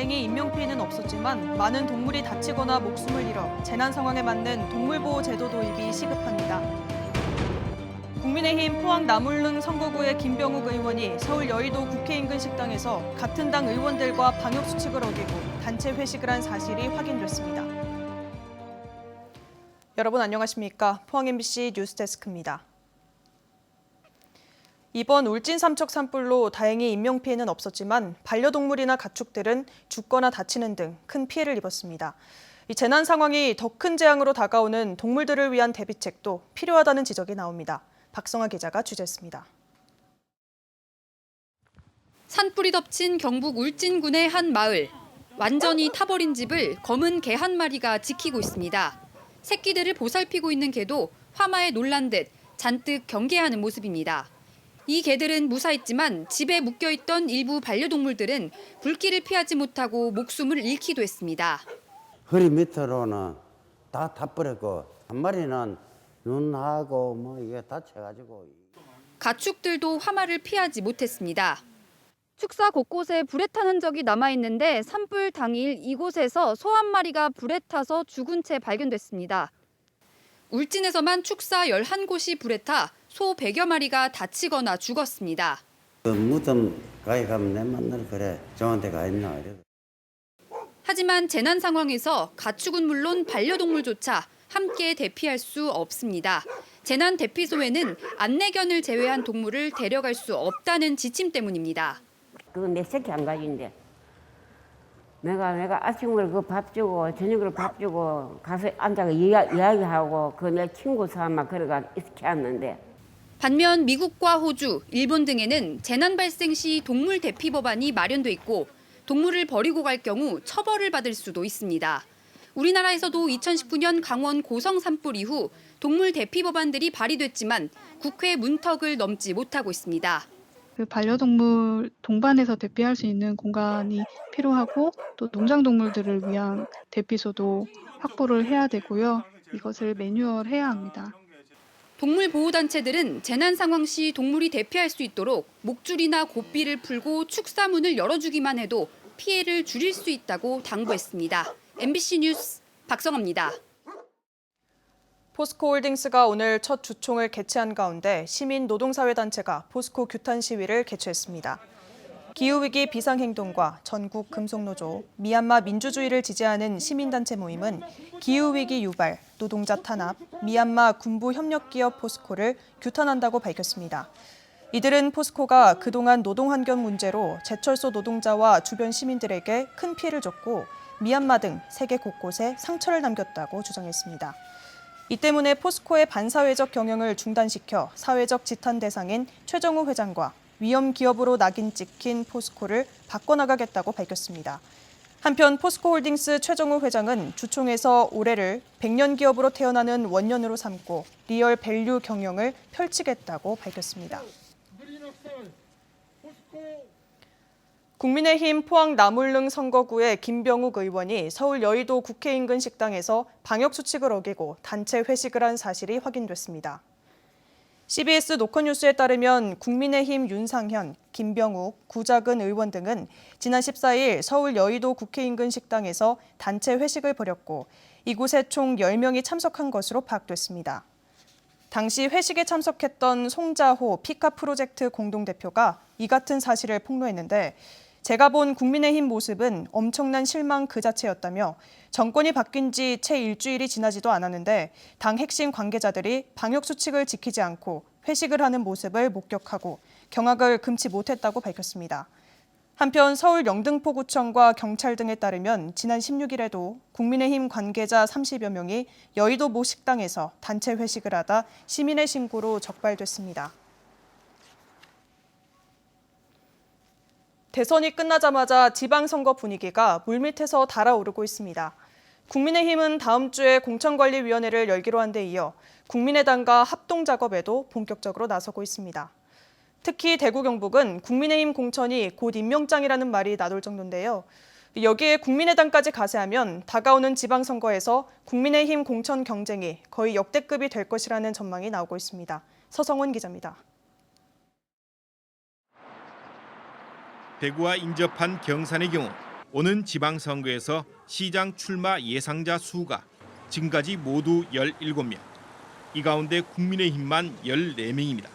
다행히 인명피해는 없었지만 많은 동물이 다치거나 목숨을 잃어 재난 상황에 맞는 동물보호제도 도입이 시급합니다. 국민의힘 포항 나물릉 선거구의 김병욱 의원이 서울 여의도 국회 인근 식당에서 같은 당 의원들과 방역수칙을 어기고 단체 회식을 한 사실이 확인됐습니다. 여러분 안녕하십니까? 포항 MBC 뉴스데스크입니다. 이번 울진 삼척 산불로 다행히 인명피해는 없었지만 반려동물이나 가축들은 죽거나 다치는 등 큰 피해를 입었습니다. 이 재난 상황이 더 큰 재앙으로 다가오는 동물들을 위한 대비책도 필요하다는 지적이 나옵니다. 박성아 기자가 취재했습니다. 산불이 덮친 경북 울진군의 한 마을. 완전히 타버린 집을 검은 개 한 마리가 지키고 있습니다. 새끼들을 보살피고 있는 개도 화마에 놀란 듯 잔뜩 경계하는 모습입니다. 이 개들은 무사했지만 집에 묶여있던 일부 반려동물들은 불길을 피하지 못하고 목숨을 잃기도 했습니다. 허리 밑으로는 다 타버렸고 한 마리는 눈하고 뭐 이게 다쳐가지고. 가축들도 화마를 피하지 못했습니다. 축사 곳곳에 불에 탄 흔적이 남아있는데 산불 당일 이곳에서 소 한 마리가 불에 타서 죽은 채 발견됐습니다. 울진에서만 축사 11곳이 불에 타 소 100여 마리가 다치거나 죽었습니다. 그 무덤 가에 가면 내 만날 그래 좋은 데가 있나 이래. 하지만 재난 상황에서 가축은 물론 반려동물조차 함께 대피할 수 없습니다. 재난 대피소에는 안내견을 제외한 동물을 데려갈 수 없다는 지침 때문입니다. 그건 내 새끼 한 가지인데 내가 아침을 그 밥 주고 저녁을 밥 주고 가서 앉아서 이야기하고 그 내 친구 삼아 그래가 이렇게 왔는데. 반면 미국과 호주, 일본 등에는 재난 발생 시 동물 대피 법안이 마련돼 있고 동물을 버리고 갈 경우 처벌을 받을 수도 있습니다. 우리나라에서도 2019년 강원 고성 산불 이후 동물 대피 법안들이 발의됐지만 국회 문턱을 넘지 못하고 있습니다. 그 반려동물 동반해서 대피할 수 있는 공간이 필요하고 또 농장동물들을 위한 대피소도 확보를 해야 되고요. 이것을 매뉴얼해야 합니다. 동물보호단체들은 재난 상황 시 동물이 대피할 수 있도록 목줄이나 고삐를 풀고 축사문을 열어주기만 해도 피해를 줄일 수 있다고 당부했습니다. MBC 뉴스 박성아입니다. 포스코홀딩스가 오늘 첫 주총을 개최한 가운데 시민 노동사회단체가 포스코 규탄 시위를 개최했습니다. 기후위기 비상행동과 전국 금속노조, 미얀마 민주주의를 지지하는 시민단체 모임은 기후위기 유발, 노동자 탄압, 미얀마 군부협력기업 포스코를 규탄한다고 밝혔습니다. 이들은 포스코가 그동안 노동환경 문제로 제철소 노동자와 주변 시민들에게 큰 피해를 줬고 미얀마 등 세계 곳곳에 상처를 남겼다고 주장했습니다. 이 때문에 포스코의 반사회적 경영을 중단시켜 사회적 지탄 대상인 최정우 회장과 위험 기업으로 낙인 찍힌 포스코를 바꿔나가겠다고 밝혔습니다. 한편 포스코홀딩스 최정우 회장은 주총에서 올해를 100년 기업으로 태어나는 원년으로 삼고 리얼 밸류 경영을 펼치겠다고 밝혔습니다. 국민의힘 포항 나물릉 선거구의 김병욱 의원이 서울 여의도 국회 인근 식당에서 방역수칙을 어기고 단체 회식을 한 사실이 확인됐습니다. CBS 노컷뉴스에 따르면 국민의힘 윤상현, 김병욱, 구자근 의원 등은 지난 14일 서울 여의도 국회 인근 식당에서 단체 회식을 벌였고 이곳에 총 10명이 참석한 것으로 파악됐습니다. 당시 회식에 참석했던 송자호 피카 프로젝트 공동대표가 이 같은 사실을 폭로했는데 제가 본 국민의힘 모습은 엄청난 실망 그 자체였다며 정권이 바뀐 지 채 일주일이 지나지도 않았는데 당 핵심 관계자들이 방역수칙을 지키지 않고 회식을 하는 모습을 목격하고 경악을 금치 못했다고 밝혔습니다. 한편 서울 영등포구청과 경찰 등에 따르면 지난 16일에도 국민의힘 관계자 30여 명이 여의도 모 식당에서 단체 회식을 하다 시민의 신고로 적발됐습니다. 대선이 끝나자마자 지방선거 분위기가 물밑에서 달아오르고 있습니다. 국민의힘은 다음 주에 공천관리위원회를 열기로 한 데 이어 국민의당과 합동 작업에도 본격적으로 나서고 있습니다. 특히 대구 경북은 국민의힘 공천이 곧 임명장이라는 말이 나돌 정도인데요. 여기에 국민의당까지 가세하면 다가오는 지방선거에서 국민의힘 공천 경쟁이 거의 역대급이 될 것이라는 전망이 나오고 있습니다. 서성원 기자입니다. 대구와 인접한 경산의 경우 오는 지방선거에서 시장 출마 예상자 수가 지금까지 모두 17명. 이 가운데 국민의힘만 14명입니다.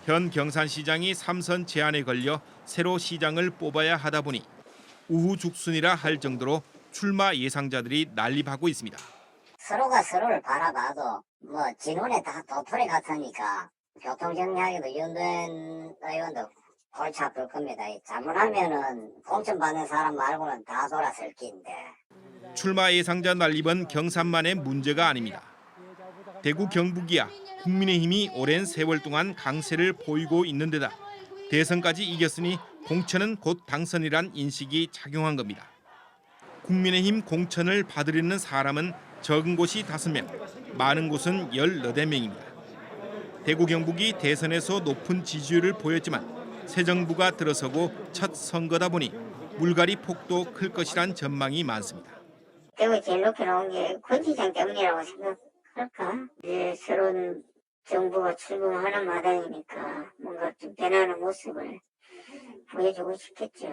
현 경산시장이 3선 제한에 걸려 새로 시장을 뽑아야 하다 보니 우후죽순이라 할 정도로 출마 예상자들이 난립하고 있습니다. 서로가 서로를 바라봐도 진원에 다 도토리 같으니까 교통정리하기도 윤도현 의원도 골치 아플 겁니다. 잘못하면은 공천 받는 사람 말고는 다 돌아설 긴데. 출마 예상자 난립은 경산만의 문제가 아닙니다. 대구 경북이야 국민의힘이 오랜 세월 동안 강세를 보이고 있는 데다 대선까지 이겼으니 공천은 곧 당선이란 인식이 작용한 겁니다. 국민의힘 공천을 받으려는 사람은 적은 곳이 5명, 많은 곳은 18명입니다. 대구 경북이 대선에서 높은 지지율을 보였지만 새 정부가 들어서고 첫 선거다 보니 물갈이 폭도 클 것이란 전망이 많습니다. 대구 제일 높게 나온 게 권지장 때문이라고 생각할까? 이제 새로운 정부가 출범하는 마당이니까 뭔가 좀 변하는 모습을 보여주고 싶겠죠.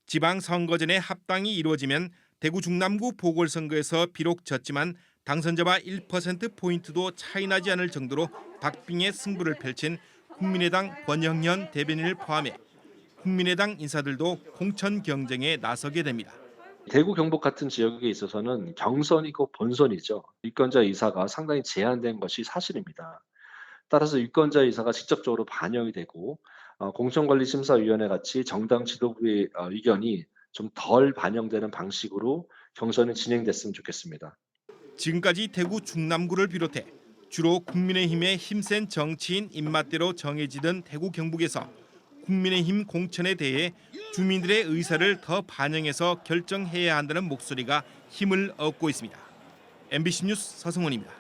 지방선거 전에 합당이 이루어지면 대구 중남구 보궐선거에서 비록 졌지만 당선자와 1%포인트도 차이나지 않을 정도로 박빙의 승부를 펼친 국민의당 권영현 대변인을 포함해 국민의당 인사들도 공천 경쟁에 나서게 됩니다. 대구 경북 같은 지역에 있어서는 경선이고 본선이죠. 유권자 의사가 상당히 제한된 것이 사실입니다. 따라서 유권자 의사가 직접적으로 반영이 되고 공천관리심사위원회 같이 정당 지도부의 의견이 좀 덜 반영되는 방식으로 경선이 진행됐으면 좋겠습니다. 지금까지 대구 중남구를 비롯해 주로 국민의힘의 힘센 정치인 입맛대로 정해지던 대구 경북에서 국민의힘 공천에 대해 주민들의 의사를 더 반영해서 결정해야 한다는 목소리가 힘을 얻고 있습니다. MBC 뉴스 서승원입니다.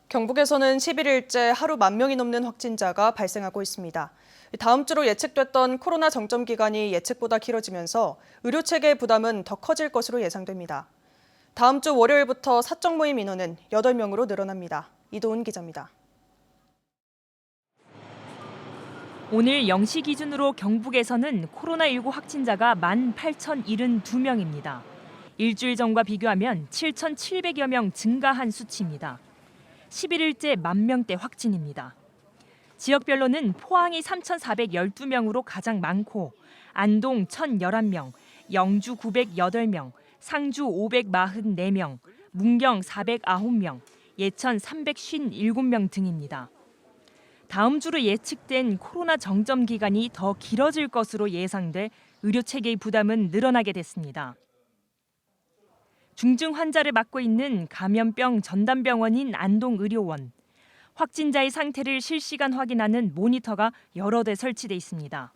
경북에서는 11일째 하루 10,000명이 넘는 확진자가 발생하고 있습니다. 다음 주로 예측됐던 코로나 정점 기간이 예측보다 길어지면서 의료체계 부담은 더 커질 것으로 예상됩니다. 다음 주 월요일부터 사적 모임 인원은 8명으로 늘어납니다. 이도훈 기자입니다. 오늘 0시 기준으로 경북에서는 코로나19 확진자가 18,072명입니다. 일주일 전과 비교하면 7,700여 명 증가한 수치입니다. 11일째 10,000명대 확진입니다. 지역별로는 포항이 3,412명으로 가장 많고 안동 1,011명, 영주 908명, 상주 544명, 문경 409명, 예천 357명 등입니다. 다음 주로 예측된 코로나 정점 기간이 더 길어질 것으로 예상돼 의료체계의 부담은 늘어나게 됐습니다. 중증 환자를 맡고 있는 감염병 전담병원인 안동의료원. 확진자의 상태를 실시간 확인하는 모니터가 여러 대 설치돼 있습니다.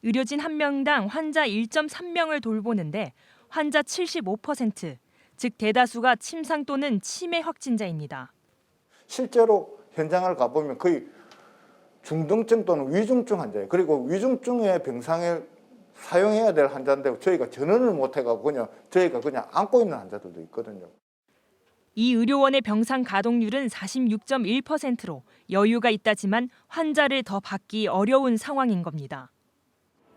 의료진 1명당 환자 1.3명을 돌보는데 환자 75%, 즉 대다수가 침상 또는 치매 확진자입니다. 실제로 현장을 가보면 거의 중등증 또는 위중증 환자예요. 그리고 위중증의 병상에 사용해야 될 환자인데 저희가 전원을 못 해가고 저희가 그냥 안고 있는 환자들도 있거든요. 이 의료원의 병상 가동률은 46.1%로 여유가 있다지만 환자를 더 받기 어려운 상황인 겁니다.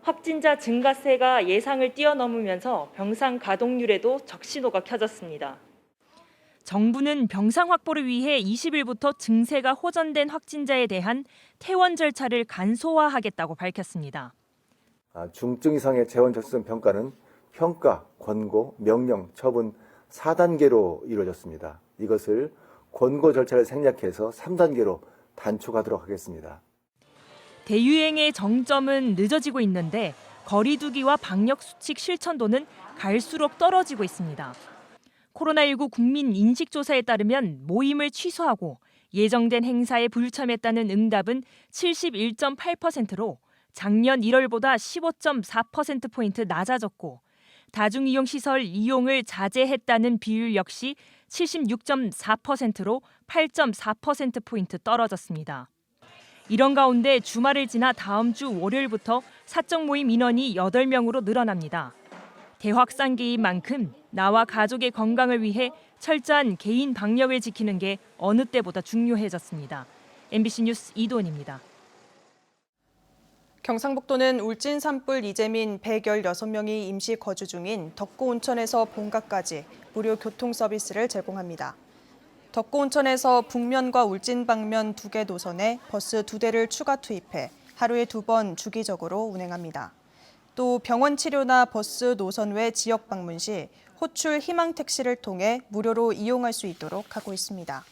확진자 증가세가 예상을 뛰어넘으면서 병상 가동률에도 적신호가 켜졌습니다. 정부는 병상 확보를 위해 20일부터 증세가 호전된 확진자에 대한 퇴원 절차를 간소화하겠다고 밝혔습니다. 중증 이상의 재원 적합성 평가는 평가, 권고, 명령, 처분 4단계로 이루어졌습니다. 이것을 권고 절차를 생략해서 3단계로 단축하도록 하겠습니다. 대유행의 정점은 늦어지고 있는데 거리 두기와 방역 수칙 실천도는 갈수록 떨어지고 있습니다. 코로나19 국민 인식조사에 따르면 모임을 취소하고 예정된 행사에 불참했다는 응답은 71.8%로 작년 1월보다 15.4%포인트 낮아졌고 다중이용시설 이용을 자제했다는 비율 역시 76.4%로 8.4%포인트 떨어졌습니다. 이런 가운데 주말을 지나 다음 주 월요일부터 사적 모임 인원이 8명으로 늘어납니다. 대확산기인 만큼 나와 가족의 건강을 위해 철저한 개인 방역을 지키는 게 어느 때보다 중요해졌습니다. MBC 뉴스 이도은입니다. 경상북도는 울진 산불 이재민 116명이 임시 거주 중인 덕구 온천에서 본가까지 무료 교통 서비스를 제공합니다. 덕구 온천에서 북면과 울진 방면 2개 노선에 버스 2대를 추가 투입해 하루에 2번 주기적으로 운행합니다. 또 병원 치료나 버스 노선 외 지역 방문 시 호출 희망 택시를 통해 무료로 이용할 수 있도록 하고 있습니다.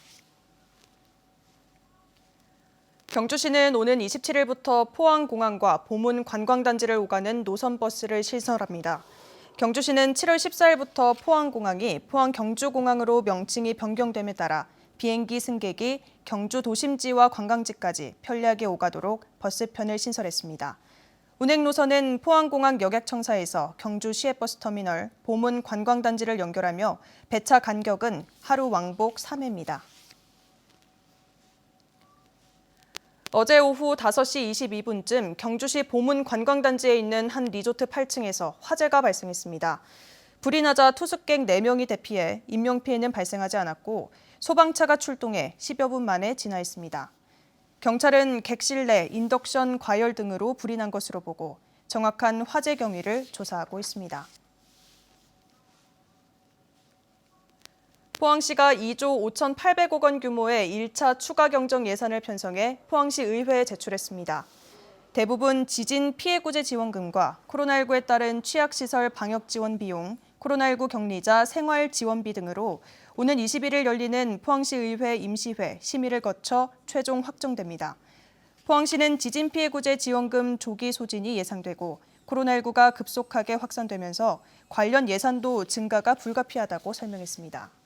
경주시는 오는 27일부터 포항공항과 보문 관광단지를 오가는 노선버스를 시설합니다. 경주시는 7월 14일부터 포항공항이 포항 경주공항으로 명칭이 변경됨에 따라 비행기 승객이 경주 도심지와 관광지까지 편리하게 오가도록 버스편을 신설했습니다. 운행 노선은 포항공항 역약청사에서 경주 시외버스터미널, 보문 관광단지를 연결하며 배차 간격은 하루 왕복 3회입니다. 어제 오후 5시 22분쯤 경주시 보문 관광단지에 있는 한 리조트 8층에서 화재가 발생했습니다. 불이 나자 투숙객 4명이 대피해 인명피해는 발생하지 않았고 소방차가 출동해 10여 분 만에 진화했습니다. 경찰은 객실 내 인덕션 과열 등으로 불이 난 것으로 보고 정확한 화재 경위를 조사하고 있습니다. 포항시가 2조 5,800억 원 규모의 1차 추가 경정 예산을 편성해 포항시 의회에 제출했습니다. 대부분 지진 피해 구제 지원금과 코로나19에 따른 취약시설 방역 지원 비용, 코로나19 격리자 생활 지원비 등으로 오는 21일 열리는 포항시 의회 임시회 심의를 거쳐 최종 확정됩니다. 포항시는 지진 피해 구제 지원금 조기 소진이 예상되고 코로나19가 급속하게 확산되면서 관련 예산도 증가가 불가피하다고 설명했습니다.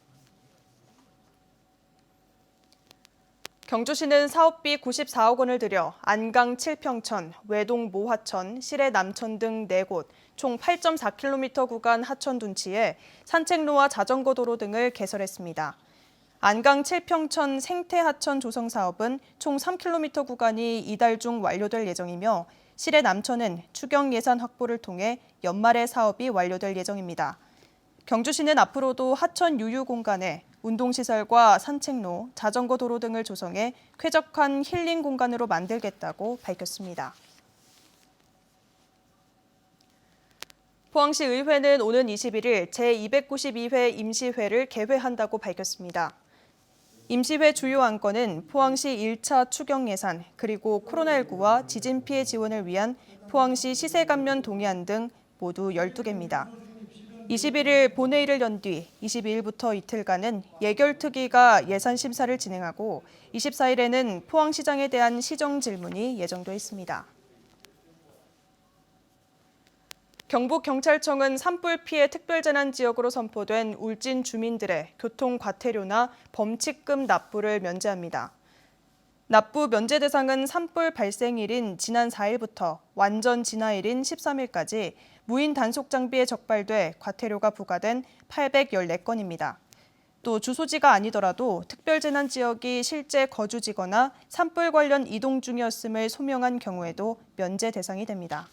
경주시는 사업비 94억 원을 들여 안강 7평천, 외동 모하천, 시내 남천 등 4곳, 총 8.4km 구간 하천 둔치에 산책로와 자전거 도로 등을 개설했습니다. 안강 7평천 생태하천 조성 사업은 총 3km 구간이 이달 중 완료될 예정이며 시내 남천은 추경 예산 확보를 통해 연말에 사업이 완료될 예정입니다. 경주시는 앞으로도 하천 유유 공간에 운동시설과 산책로, 자전거 도로 등을 조성해 쾌적한 힐링 공간으로 만들겠다고 밝혔습니다. 포항시 의회는 오는 21일 제292회 임시회를 개회한다고 밝혔습니다. 임시회 주요 안건은 포항시 1차 추경 예산, 그리고 코로나19와 지진 피해 지원을 위한 포항시 시세 감면 동의안 등 모두 12개입니다. 21일 본회의를 연 뒤 22일부터 이틀간은 예결특위가 예산 심사를 진행하고 24일에는 포항시장에 대한 시정 질문이 예정돼 있습니다. 경북경찰청은 산불 피해 특별재난지역으로 선포된 울진 주민들의 교통 과태료나 범칙금 납부를 면제합니다. 납부 면제 대상은 산불 발생일인 지난 4일부터 완전 진화일인 13일까지 무인 단속 장비에 적발돼 과태료가 부과된 814건입니다. 또 주소지가 아니더라도 특별재난지역이 실제 거주지거나 산불 관련 이동 중이었음을 소명한 경우에도 면제 대상이 됩니다.